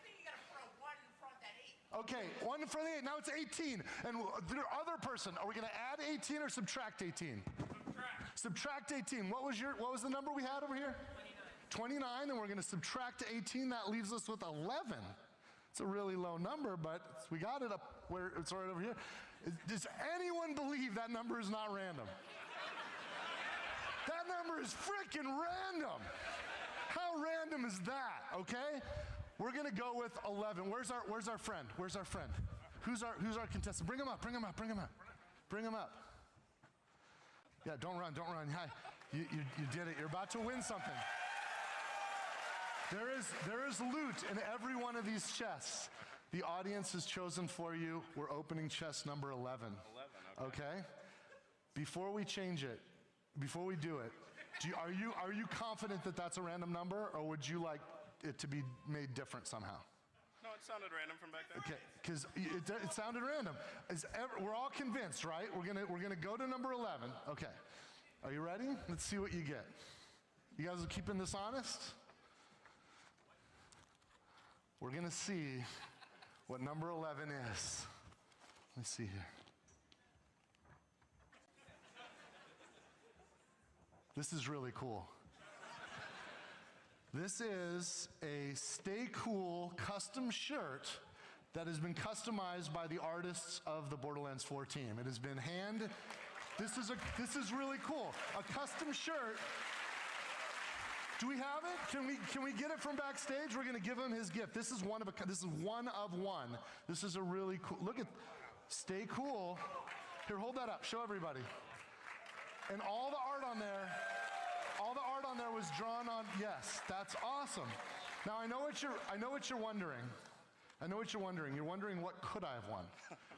think you gotta put a 1 in front of that 8. Okay, 1 in front of the 8, now it's 18. And the other person, are we gonna add 18 or subtract 18? Subtract 18. What was the number we had over here? 29, and we're gonna subtract 18. That leaves us with 11. It's a really low number, but we got it up where it's right over here. Does anyone believe that number is not random? That number is freaking random. How random is that, okay? We're gonna go with 11. Where's our friend? Where's our friend? Who's our contestant? Bring him up, bring him up, bring him up. Bring him up. Yeah, don't run. Hi. You did it. You're about to win something. There is loot in every one of these chests. The audience has chosen for you. We're opening chest number 11. 11, okay? Before we change it, before we do it, are you confident that that's a random number, or would you like it to be made different somehow? No, it sounded random from back there. Okay, because it sounded random. We're all convinced, right? We're gonna go to number 11. Okay, are you ready? Let's see what you get. You guys are keeping this honest? We're gonna see what number 11 is. Let me see here. This is really cool. This is a Stay Cool custom shirt that has been customized by the artists of the Borderlands 4 team. It has been this is really cool. A custom shirt. Do we have it? Can we get it from backstage? We're gonna give him his gift. This is one of one. This is a really cool, look at, Stay Cool. Here, hold that up, show everybody. And all the art on there was drawn on, yes, that's awesome. Now I know what you're wondering. You're wondering what could I have won?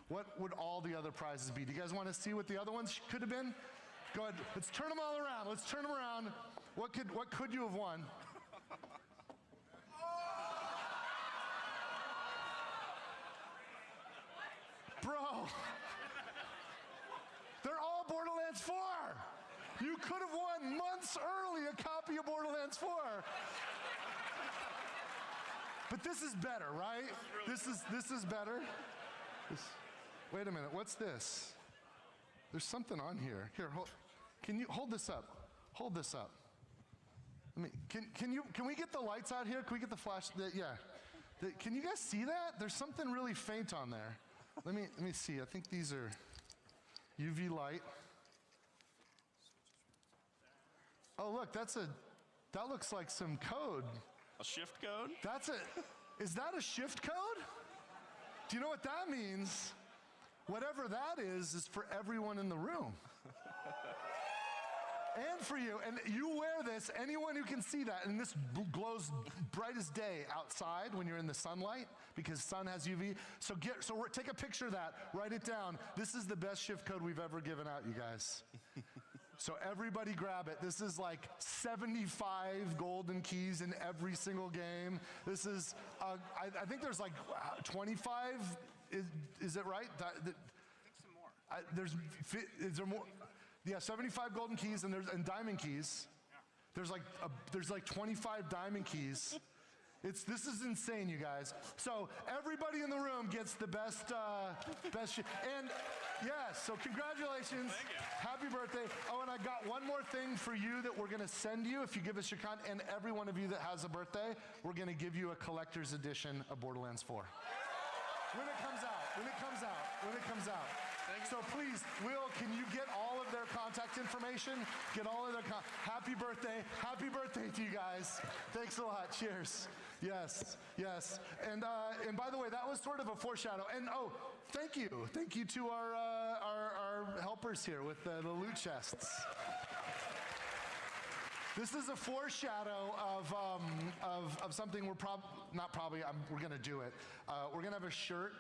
What would all the other prizes be? Do you guys want to see what the other ones could have been? Go ahead, let's turn them all around. Let's turn them around. What could you have won? Bro, they're all Borderlands 4. You could have won months early a copy of Borderlands 4. But this is better, right? This is better. Wait a minute, what's this? There's something on here. Here, can you hold this up? Hold this up. Can we get the lights out here? Can we get the flash? Can you guys see that? There's something really faint on there. Let me see. I think these are UV light. Oh look, that looks like some code. A shift code? Is that a shift code? Do you know what that means? Whatever that is for everyone in the room. And for you, and you wear this, anyone who can see that, and this glows bright as day outside when you're in the sunlight, because sun has UV. So take a picture of that, write it down. This is the best shift code we've ever given out, you guys. So everybody grab it. This is like 75 golden keys in every single game. This is, I think there's like 25, is it right? I think some more. Is there more? Yeah, 75 golden keys and diamond keys. Yeah. There's like 25 diamond keys. This is insane, you guys. So everybody in the room gets the best and yes, so congratulations. Thank you. Happy birthday. Oh, and I got one more thing for you that we're gonna send you if you give us your and every one of you that has a birthday, we're gonna give you a collector's edition of Borderlands 4. When it comes out. So please, Will, can you get all of their contact information? Happy birthday to you guys. Thanks a lot, cheers. Yes. And by the way, that was sort of a foreshadow. And thank you to our helpers here with the loot chests. This is a foreshadow of something we're gonna do it. We're gonna have a shirt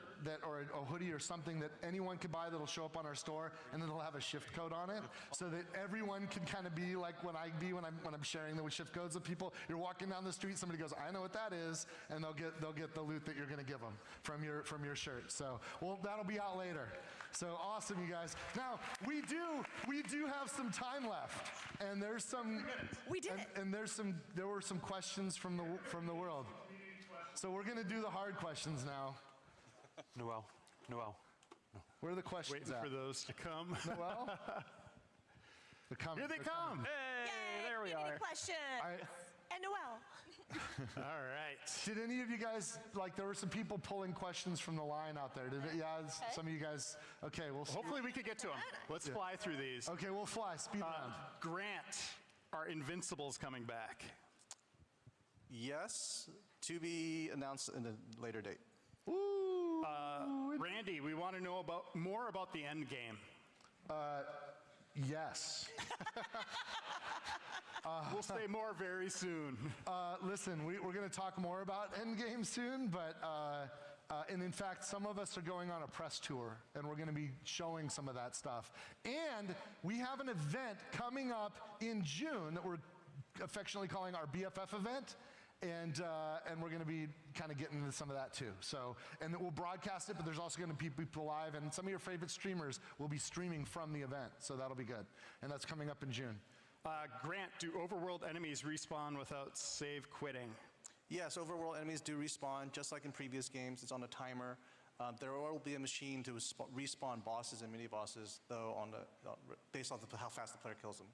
or a hoodie or something that anyone can buy that'll show up on our store, and then it'll have a shift code on it, so that everyone can kind of be like when I'm sharing the shift codes with people. You're walking down the street, somebody goes, "I know what that is," and they'll get the loot that you're gonna give them from your shirt. So that'll be out later. So awesome, you guys. Now, we do have some time left, and there's some. We did. And there were some questions from the world. So we're gonna do the hard questions now. Noel. Where are the questions Waiting at? for those to come. Noel? They're coming. Here they They're come. coming. Hey, there we Community are. questions. And Noel. All right. Did any of you guys, like, there were some people pulling questions from the line out there? Did it? Yeah, some of you guys. Okay, we'll Hopefully we could get to them. Let's fly through these. Okay, we'll fly. Speed round. Grant, are Invincibles coming back? Yes, to be announced in a later date. Ooh. Randy, we want to know more about the end game. Yes. We'll say more very soon. Listen, we're going to talk more about Endgame soon, but and in fact, some of us are going on a press tour, and we're going to be showing some of that stuff. And we have an event coming up in June that we're affectionately calling our BFF event. And we're going to be kind of getting into some of that too. So, and we'll broadcast it, but there's also going to be people live, and some of your favorite streamers will be streaming from the event. So that'll be good. And that's coming up in June. Grant, do overworld enemies respawn without save quitting? Yes, overworld enemies do respawn, just like in previous games. It's on a timer. There will be a machine to respawn bosses and mini-bosses, though, based off how fast the player kills them.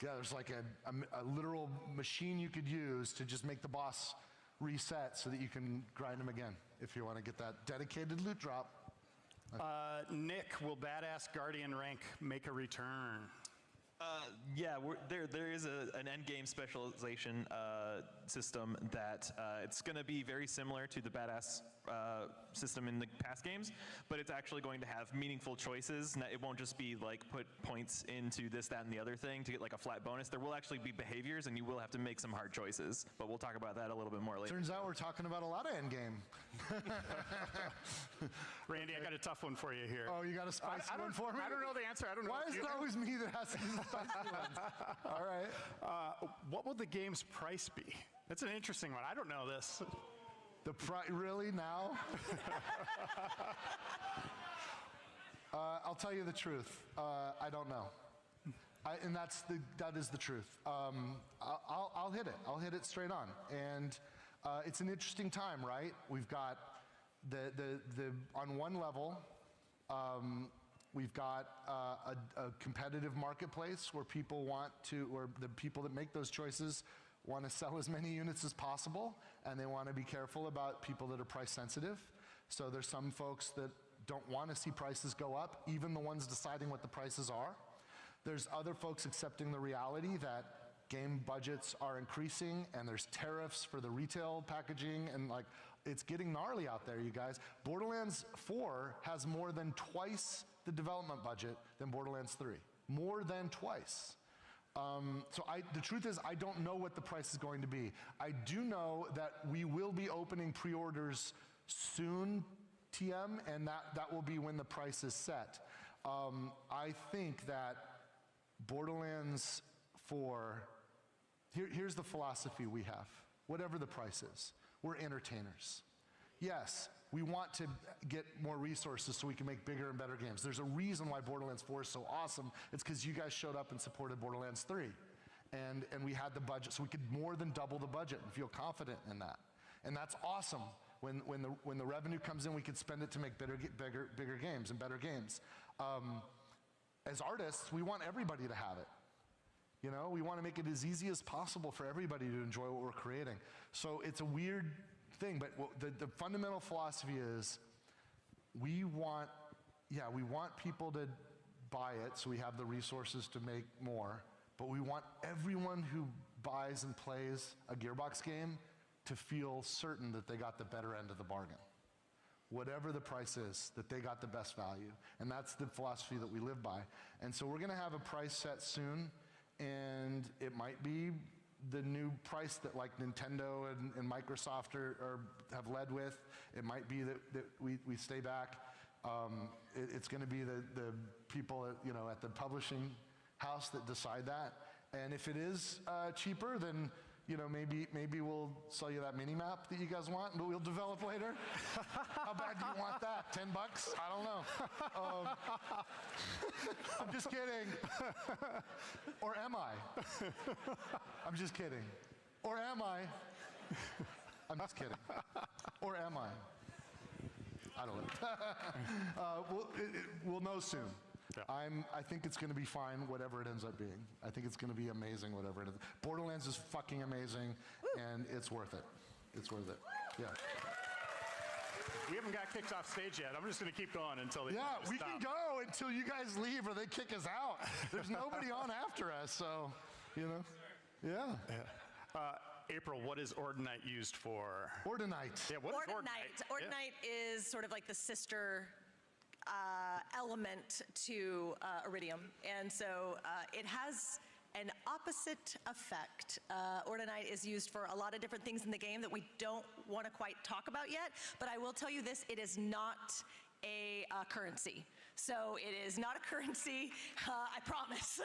Yeah, there's like a literal machine you could use to just make the boss reset so that you can grind them again if you want to get that dedicated loot drop. Nick, will Badass Guardian rank make a return? Yeah, there is an endgame specialization system that it's going to be very similar to the Badass system in the past games, but it's actually going to have meaningful choices. It won't just be like put points into this, that, and the other thing to get like a flat bonus. There will actually be behaviors, and you will have to make some hard choices, but we'll talk about that a little bit more later. Turns out we're talking about a lot of endgame. Randy, I got a tough one for you here. Oh, you got a spicy one for me? I don't know the answer. I don't know. Why is it always me that has to do the spicy ones? All right. What will the game's price be? That's an interesting one. I don't know this. The price, really, now? I'll tell you the truth. I don't know. And that is the truth. I'll hit it. I'll hit it straight on. And it's an interesting time, right? We've got on one level, we've got a competitive marketplace where people or the people that make those choices want to sell as many units as possible, and they want to be careful about people that are price sensitive. So there's some folks that don't want to see prices go up, even the ones deciding what the prices are. There's other folks accepting the reality that game budgets are increasing, and there's tariffs for the retail packaging, and like, it's getting gnarly out there, you guys. Borderlands 4 has more than twice the development budget than Borderlands 3. More than twice. So the truth is, I don't know what the price is going to be. I do know that we will be opening pre-orders soon, TM, and that will be when the price is set. I think that Borderlands 4, here's the philosophy we have. Whatever the price is, we're entertainers. Yes, we want to get more resources so we can make bigger and better games. There's a reason why Borderlands 4 is so awesome. It's because you guys showed up and supported Borderlands 3. And we had the budget, so we could more than double the budget and feel confident in that. And that's awesome. When the revenue comes in, we can spend it to make bigger games and better games. As artists, we want everybody to have it. You know, we want to make it as easy as possible for everybody to enjoy what we're creating. So it's a weird thing, but the fundamental philosophy is we want people to buy it so we have the resources to make more, but we want everyone who buys and plays a Gearbox game to feel certain that they got the better end of the bargain. Whatever the price is, that they got the best value. And that's the philosophy that we live by. And so we're gonna have a price set soon, and it might be the new price that like Nintendo and Microsoft have led with. It might be that we stay back. It's going to be the people at the publishing house that decide that. And if it is cheaper, then maybe we'll sell you that mini map that you guys want, but we'll develop later. How bad do you want that? $10? I don't know. I'm just kidding. Or am I? I'm just kidding. Or am I? I'm just kidding. Or am I? I don't know. We'll know soon. Yeah. I think it's going to be fine, whatever it ends up being. I think it's going to be amazing, whatever it is. Borderlands is fucking amazing, and it's worth it. It's worth it. Yeah. We haven't got kicked off stage yet. I'm just going to keep going until they We stop. can go until you guys leave or they kick us out. There's nobody on after us, so, Yeah. April, what is Ordinite used for? Ordinite. Yeah, what is Ordinite? Ordinite is sort of like the sister element to Iridium. And so it has an opposite effect. Ordinite is used for a lot of different things in the game that we don't want to quite talk about yet, but I will tell you this, it is not a currency. So it is not a currency, I promise.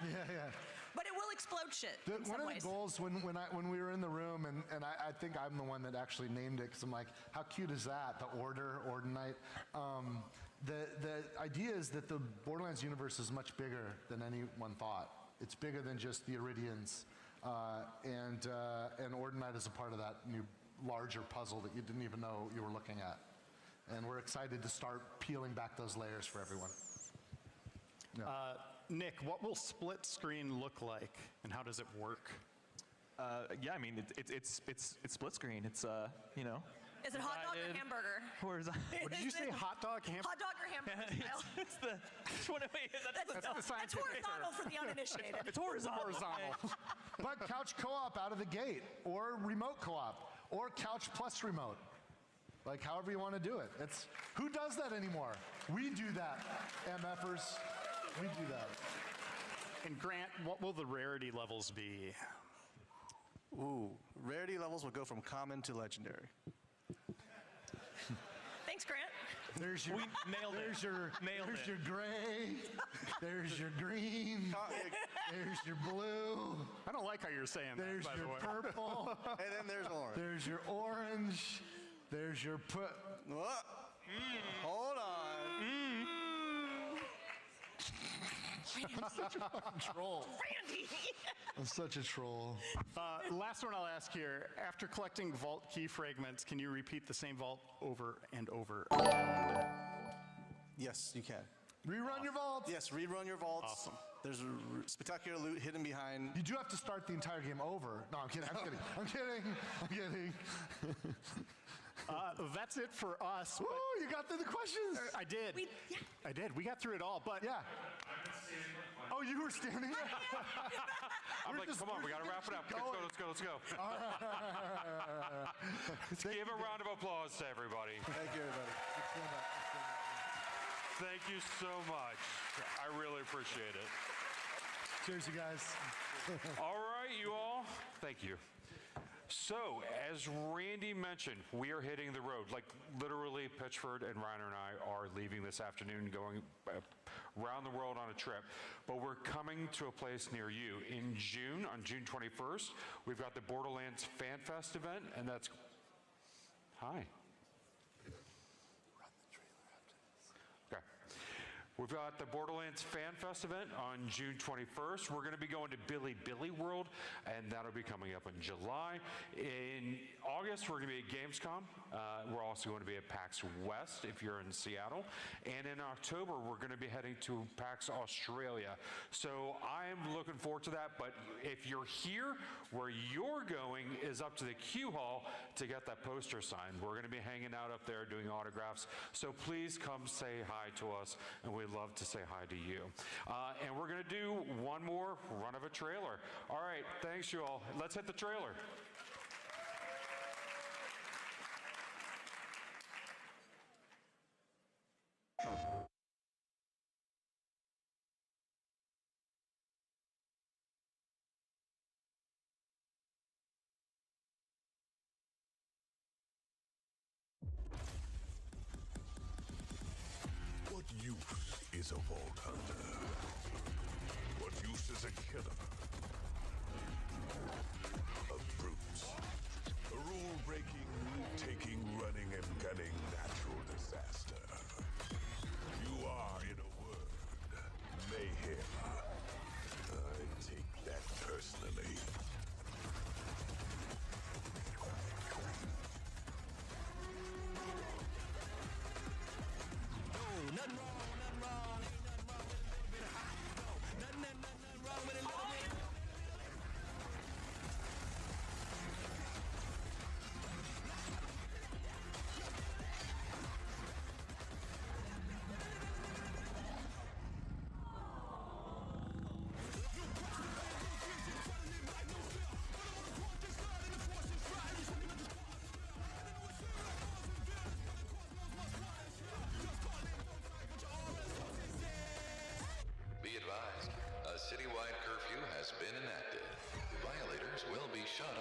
Yeah. But it will explode shit in some One of ways. the goals when we were in the room, and I think I'm the one that actually named it, because I'm like, how cute is that? The Ordinite. The idea is that the Borderlands universe is much bigger than anyone thought. It's bigger than just the Iridians, and Ordinite is a part of that new larger puzzle that you didn't even know you were looking at. And we're excited to start peeling back those layers for everyone. Yeah. Nick, what will split screen look like, and how does it work? Yeah, I mean, it's split screen. It's, Is it hot dog or hamburger? What did you say, hot dog, hamburger? Hot dog or hamburger style? It's the That's horizontal for the uninitiated. It's horizontal. But couch co-op out of the gate, or remote co-op, or couch plus remote. Like, however you want to do it. Who does that anymore? We do that, MFers. We do that. And Grant, what will the rarity levels be? Ooh, rarity levels will go from common to legendary. Thanks, Grant. There's your, We nailed it. there's your, Nailed there's it. your gray. There's your green. There's your blue. I don't like how you're saying There's that, by your the way. purple. And then there's orange. There's your orange. There's your What? Hold on. I'm such a troll. Randy! I'm such a troll. Last one I'll ask here. After collecting vault key fragments, can you repeat the same vault over and over? Yes, you can. Rerun your vaults. Yes, rerun your vaults. Awesome. There's spectacular loot hidden behind. You do have to start the entire game over. No, I'm kidding. I'm kidding. That's it for us. Ooh, you got through the questions. I did. I did. We got through it all, but Yeah. Oh, you were standing there? I'm like, come on, we got to wrap it up. Let's go. Give a round of applause to everybody. Thank you, everybody. Thank you so much. I really appreciate it. Cheers, you guys. All right, you all. Thank you. So, as Randy mentioned, we are hitting the road. Like, literally, Pitchford and Reiner and I are leaving this afternoon, going around the world on a trip. But we're coming to a place near you. In June, on June 21st, we've got the Borderlands Fan Fest event, and that's... Hi. Okay. We've got the Borderlands Fan Fest event on June 21st. We're going to be going to Billy World, and that'll be coming up in July. In August, we're going to be at Gamescom. We're also going to be at PAX West if you're in Seattle. And in October, we're going to be heading to PAX Australia. So I'm looking forward to that. But if you're here, where you're going is up to the Q Hall to get that poster signed. We're going to be hanging out up there doing autographs. So please come say hi to us, and we'd love to say hi to you. And we're going to do one more run of a trailer. All right, thanks you all. Let's hit the trailer. What use is a vault hunter? What use is a killer?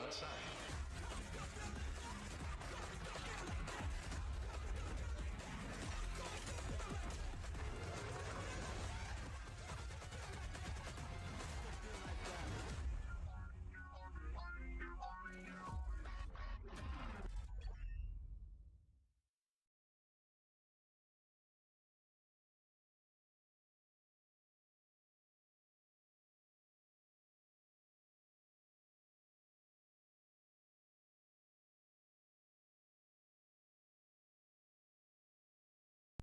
outside.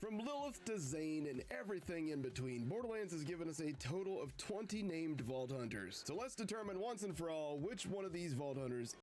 From Lilith to Zane and everything in between, Borderlands has given us a total of 20 named Vault Hunters. So let's determine once and for all which one of these Vault Hunters